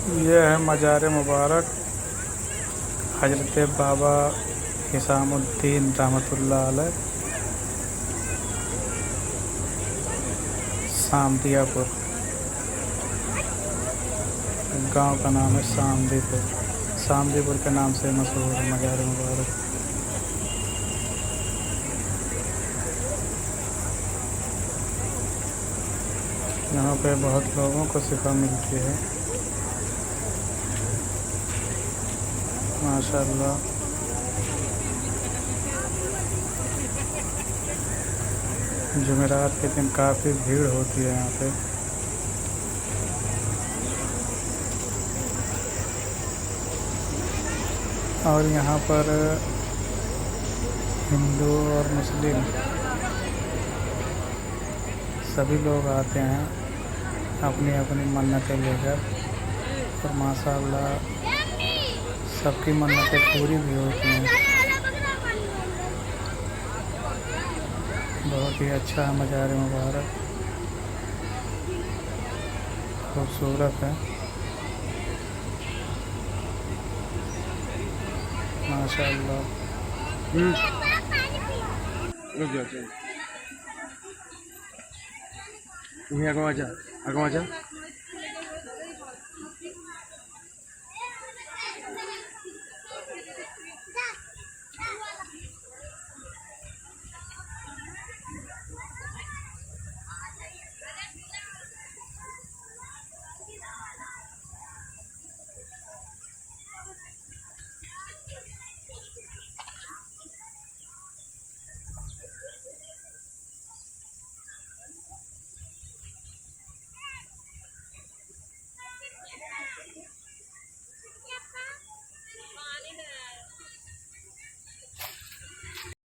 यह है मज़ार मुबारक हज़रत बाबा हिसामुद्दीन रहमतुल्लाह अलैह, सामदियापुर। गांव का नाम है सामदीपुर। सामदीपुर के नाम से मशहूर है मज़ार मुबारक। यहाँ पे बहुत लोगों को शिफा मिलती है माशाअल्लाह। जुमेरात के दिन काफ़ी भीड़ होती है यहाँ पे। और यहाँ पर हिंदू और मुस्लिम सभी लोग आते हैं अपनी अपनी मन्नतें लेकर, और माशाअल्लाह सबकी मन्नतें पूरी भी होती हैं। बहुत ही अच्छा है मज़ार मुबारक, खूबसूरत है माशाअल्लाह। रुक जाओ, यहीं आगे आ जा, आगे आ जा।